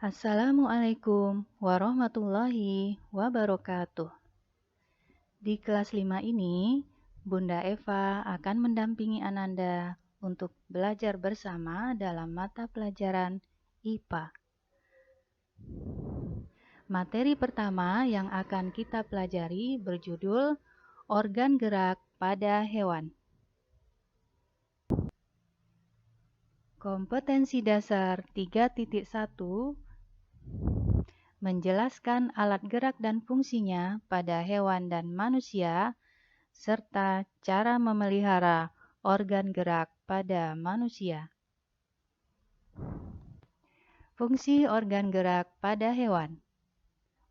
Assalamualaikum warahmatullahi wabarakatuh. Di kelas 5 ini, Bunda Eva akan mendampingi Ananda untuk belajar bersama dalam mata pelajaran IPA. Materi pertama yang akan kita pelajari berjudul Organ Gerak pada Hewan. Kompetensi dasar 3.1 menjelaskan alat gerak dan fungsinya pada hewan dan manusia, serta cara memelihara organ gerak pada manusia. Fungsi organ gerak pada hewan: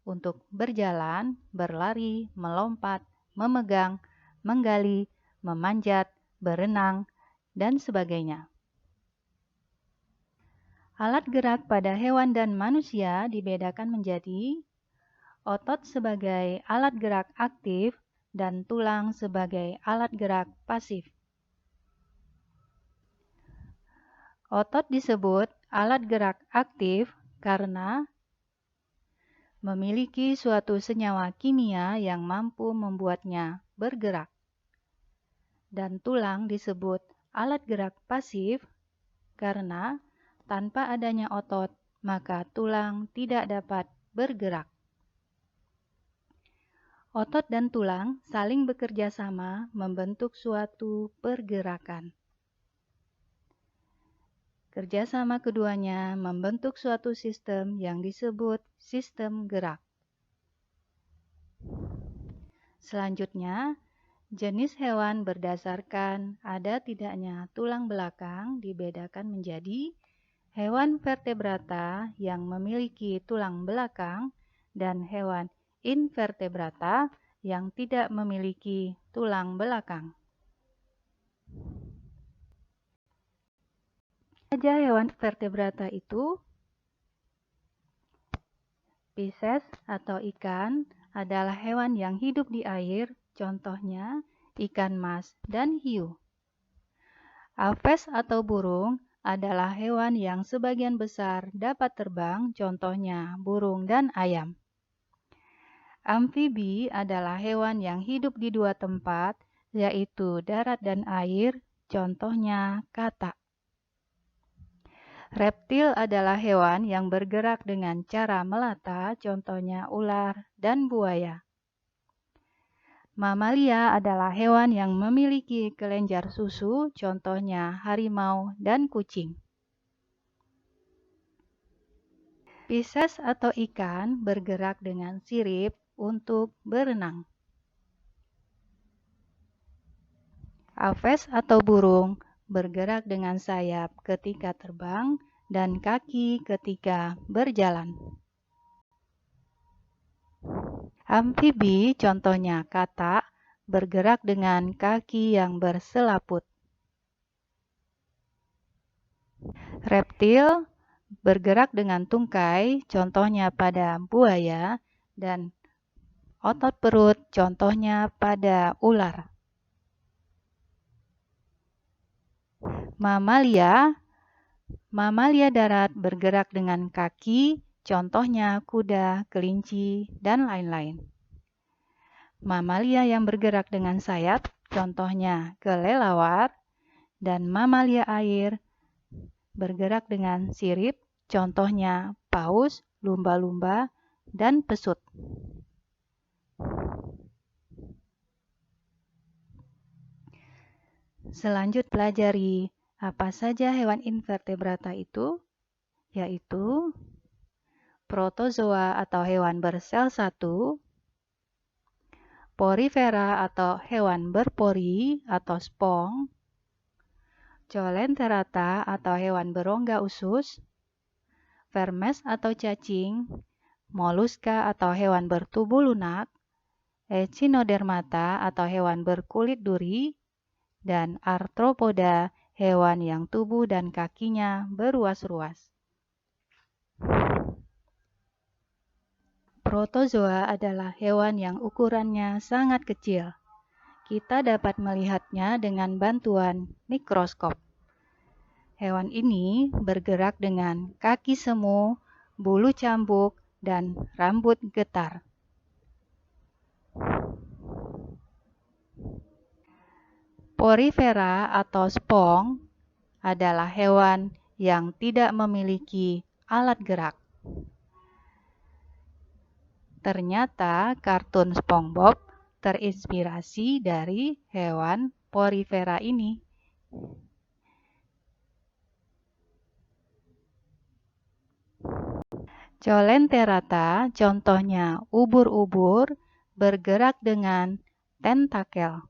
untuk berjalan, berlari, melompat, memegang, menggali, memanjat, berenang, dan sebagainya. Alat gerak pada hewan dan manusia dibedakan menjadi otot sebagai alat gerak aktif dan tulang sebagai alat gerak pasif. Otot disebut alat gerak aktif karena memiliki suatu senyawa kimia yang mampu membuatnya bergerak. Dan tulang disebut alat gerak pasif karena tanpa adanya otot, maka tulang tidak dapat bergerak. Otot dan tulang saling bekerja sama membentuk suatu pergerakan. Kerjasama keduanya membentuk suatu sistem yang disebut sistem gerak. Selanjutnya, jenis hewan berdasarkan ada tidaknya tulang belakang dibedakan menjadi hewan vertebrata yang memiliki tulang belakang dan hewan invertebrata yang tidak memiliki tulang belakang. Saja hewan vertebrata itu: Pisces atau ikan adalah hewan yang hidup di air, contohnya ikan mas dan hiu. Aves atau burung adalah hewan yang sebagian besar dapat terbang, contohnya burung dan ayam. Amfibi adalah hewan yang hidup di dua tempat, yaitu darat dan air, contohnya katak. Reptil adalah hewan yang bergerak dengan cara melata, contohnya ular dan buaya. Mamalia adalah hewan yang memiliki kelenjar susu, contohnya harimau dan kucing. Pisces atau ikan bergerak dengan sirip untuk berenang. Aves atau burung bergerak dengan sayap ketika terbang dan kaki ketika berjalan. Amfibi, contohnya katak, bergerak dengan kaki yang berselaput. Reptil bergerak dengan tungkai, contohnya pada buaya, dan otot perut, contohnya pada ular. Mamalia darat bergerak dengan kaki, contohnya kuda, kelinci, dan lain-lain. Mamalia yang bergerak dengan sayap, contohnya kelelawar, dan mamalia air bergerak dengan sirip, contohnya paus, lumba-lumba, dan pesut. Selanjut pelajari apa saja hewan invertebrata itu, yaitu protozoa atau hewan bersel satu, porifera atau hewan berpori atau spong, coelenterata atau hewan berongga usus, vermes atau cacing, moluska atau hewan bertubuh lunak, echinodermata atau hewan berkulit duri, dan arthropoda, hewan yang tubuh dan kakinya beruas-ruas. Protozoa adalah hewan yang ukurannya sangat kecil. Kita dapat melihatnya dengan bantuan mikroskop. Hewan ini bergerak dengan kaki semu, bulu cambuk, dan rambut getar. Porifera atau spong adalah hewan yang tidak memiliki alat gerak. Ternyata kartun SpongeBob terinspirasi dari hewan porifera ini. Colenterata contohnya ubur-ubur bergerak dengan tentakel.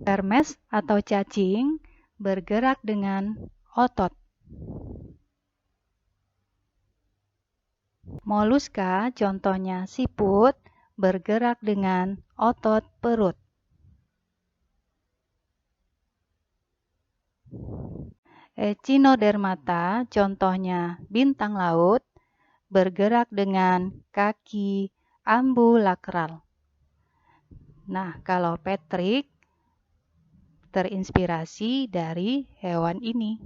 Hermes atau cacing bergerak dengan otot. Moluska contohnya siput bergerak dengan otot perut. Echinodermata contohnya bintang laut bergerak dengan kaki ambulakral. Nah, kalau Patrick terinspirasi dari hewan ini.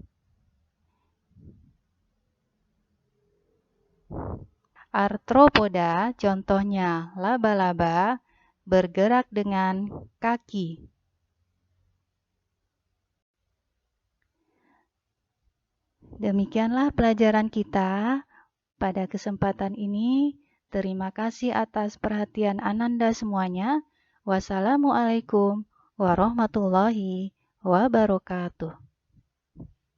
Arthropoda contohnya laba-laba bergerak dengan kaki. Demikianlah pelajaran kita pada kesempatan ini. Terima kasih atas perhatian Ananda semuanya. Wassalamualaikum warahmatullahi wabarakatuh.